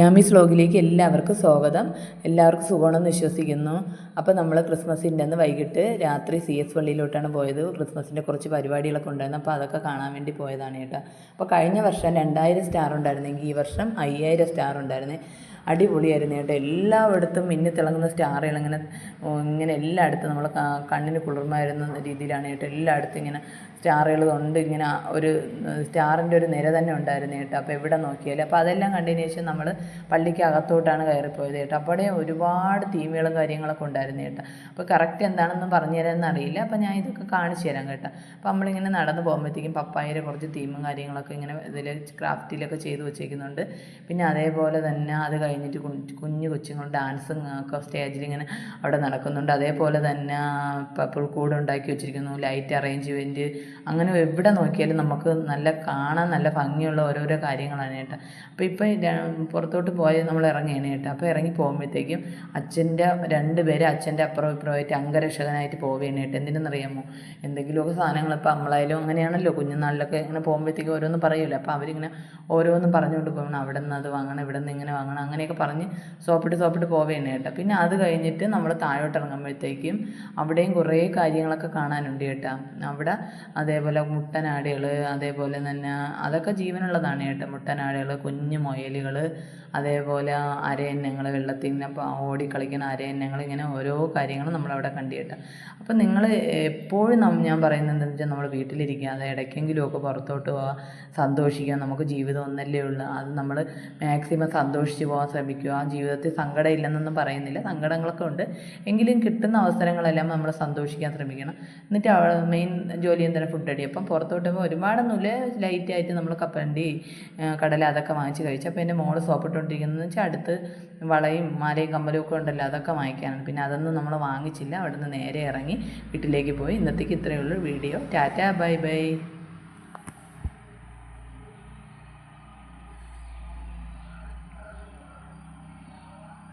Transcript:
യാമീസ് വ്ലോഗിലേക്ക് എല്ലാവർക്കും സ്വാഗതം. എല്ലാവർക്കും സുഖമാണെന്ന് വിശ്വസിക്കുന്നു. അപ്പോൾ നമ്മൾ ക്രിസ്മസിൻ്റെ അന്ന് വൈകിട്ട് രാത്രി CS പള്ളിയിലോട്ടാണ് പോയത്. ക്രിസ്മസിൻ്റെ കുറച്ച് പരിപാടികളൊക്കെ ഉണ്ടായിരുന്നു, അപ്പോൾ അതൊക്കെ കാണാൻ വേണ്ടി പോയതാണ് കേട്ടോ. അപ്പോൾ കഴിഞ്ഞ വർഷം 2000 സ്റ്റാർ ഉണ്ടായിരുന്നെങ്കിൽ ഈ വർഷം 5000 സ്റ്റാർ ഉണ്ടായിരുന്നേ. അടിപൊളിയായിരുന്നു കേട്ടോ. എല്ലായിടത്തും മിന്നിത്തിളങ്ങുന്ന സ്റ്റാറുകൾ ഇങ്ങനെ എല്ലായിടത്തും നമ്മൾ കണ്ണിന് കുളിർമായിരുന്ന രീതിയിലാണ് കേട്ടോ. എല്ലായിടത്തും ഇങ്ങനെ സ്റ്റാറുകൾ കൊണ്ട് ഇങ്ങനെ ഒരു സ്റ്റാറിൻ്റെ ഒരു നിര തന്നെ ഉണ്ടായിരുന്നു കേട്ടോ. അപ്പോൾ എവിടെ നോക്കിയാലും അപ്പോൾ അതെല്ലാം കണ്ടതിന് ശേഷം നമ്മൾ പള്ളിക്ക് അകത്തോട്ടാണ് കയറിപ്പോയത് കേട്ടോ. അപ്പോൾ അവിടെ ഒരുപാട് തീമുകളും കാര്യങ്ങളൊക്കെ ഉണ്ടായിരുന്നു കേട്ടോ. അപ്പോൾ കറക്റ്റ് എന്താണെന്ന് പറഞ്ഞു തരാമെന്ന് അറിയില്ല. അപ്പോൾ ഞാൻ ഇതൊക്കെ കാണിച്ചു തരാം കേട്ടോ. അപ്പോൾ നമ്മളിങ്ങനെ നടന്ന് പോകുമ്പോഴത്തേക്കും പപ്പായയുടെ കുറച്ച് തീമും കാര്യങ്ങളൊക്കെ ഇങ്ങനെ ഇതിൽ ക്രാഫ്റ്റിലൊക്കെ ചെയ്ത് വെച്ചേക്കുന്നുണ്ട്. പിന്നെ അതേപോലെ തന്നെ അത് കഴിഞ്ഞിട്ട് കുഞ്ഞു കൊച്ചുങ്ങൾ ഡാൻസും ഒക്കെ സ്റ്റേജിൽ ഇങ്ങനെ അവിടെ നടക്കുന്നുണ്ട്. അതേപോലെ തന്നെ കൂടെ ഉണ്ടാക്കി വെച്ചിരിക്കുന്നു, ലൈറ്റ് അറേഞ്ച്മെൻറ്റ്, അങ്ങനെ എവിടെ നോക്കിയാലും നമുക്ക് കാണാൻ നല്ല ഭംഗിയുള്ള ഓരോരോ കാര്യങ്ങളാണ് കേട്ടോ. അപ്പോൾ ഇപ്പോൾ പുറത്തോട്ട് പോയി നമ്മൾ ഇറങ്ങിയാണ് കേട്ടോ. അപ്പോൾ ഇറങ്ങി പോകുമ്പോഴത്തേക്കും രണ്ട് പേര് അച്ഛൻ്റെ അപ്പുറം ഇപ്പുറമായിട്ട് അംഗരക്ഷകനായിട്ട് പോവുകയാണ് കേട്ടോ. എന്തിനെന്നറിയാമോ, എന്തെങ്കിലുമൊക്കെ സാധനങ്ങൾ ഇപ്പോൾ നമ്മളായാലും അങ്ങനെയാണല്ലോ, കുഞ്ഞുനാളിലൊക്കെ ഇങ്ങനെ പോകുമ്പോഴത്തേക്കും ഓരോന്നും പറയുമല്ലോ. അപ്പോൾ അവരിങ്ങനെ ഓരോന്നും പറഞ്ഞുകൊണ്ട് പോകണം, അവിടെ നിന്ന് അത് വാങ്ങണം, ഇവിടെ നിന്ന് ഇങ്ങനെ വാങ്ങണം, അങ്ങനെയൊക്കെ പറഞ്ഞ് സോപ്പിട്ട് പോവുകയാണ് കേട്ടോ. പിന്നെ അത് കഴിഞ്ഞിട്ട് നമ്മൾ താഴോട്ട് ഇറങ്ങുമ്പോഴത്തേക്കും അവിടെയും കുറേ കാര്യങ്ങളൊക്കെ കാണാനുണ്ട് കേട്ടോ. അവിടെ അതേപോലെ മുട്ടനാടുകൾ, അതേപോലെ തന്നെ അതൊക്കെ ജീവനുള്ളതാണ് കേട്ടോ. മുട്ടനാടുകൾ, കുഞ്ഞു മുയലുകൾ, അതേപോലെ അരയന്നങ്ങൾ, വെള്ളത്തിൽ ഓടിക്കളിക്കുന്ന അരയന്നങ്ങൾ, ഇങ്ങനെ ഓരോ കാര്യങ്ങളും നമ്മളവിടെ കണ്ടു കേട്ടോ. അപ്പം നിങ്ങൾ എപ്പോഴും ഞാൻ പറയുന്നത് എന്താണെന്ന് വെച്ചാൽ നമ്മൾ വീട്ടിലിരിക്കാതെ ഇടയ്ക്കെങ്കിലുമൊക്കെ പുറത്തോട്ട് പോവുക, സന്തോഷിക്കുക. നമുക്ക് ജീവിതം ഒന്നല്ലേ ഉള്ളൂ, അത് നമ്മൾ മാക്സിമം സന്തോഷിച്ച് പോകാൻ ശ്രമിക്കുക. ആ ജീവിതത്തിൽ സങ്കടം ഇല്ലെന്നൊന്നും പറയുന്നില്ല, സങ്കടങ്ങളൊക്കെ ഉണ്ട്, എങ്കിലും കിട്ടുന്ന അവസരങ്ങളെല്ലാം നമ്മൾ സന്തോഷിക്കാൻ ശ്രമിക്കണം. എന്നിട്ട് മെയിൻ ജോലി എന്താണ്, ഫുഡ് അടി. അപ്പം പുറത്തോട്ട് പോകുമ്പോൾ ഒരുപാടൊന്നുമില്ല, ലൈറ്റായിട്ട് നമ്മൾ കപ്പലണ്ടി, കടല അതൊക്കെ വാങ്ങിച്ച് കഴിച്ചു. അപ്പോൾ എൻ്റെ മോള് സോപ്പിട്ടുകൊണ്ടിരിക്കുന്നതെന്ന് വെച്ചാൽ അടുത്ത് വളയും മാലയും കമ്മലും ഒക്കെ ഉണ്ടല്ലോ, അതൊക്കെ വാങ്ങിക്കാനാണ്. പിന്നെ അതൊന്നും നമ്മൾ വാങ്ങിച്ചില്ല, അവിടെ നിന്ന് നേരെ ഇറങ്ങി വീട്ടിലേക്ക് പോയി. ഇന്നത്തേക്ക് ഇത്രയേ ഉള്ളൂ വീഡിയോ. Tata, bye bye.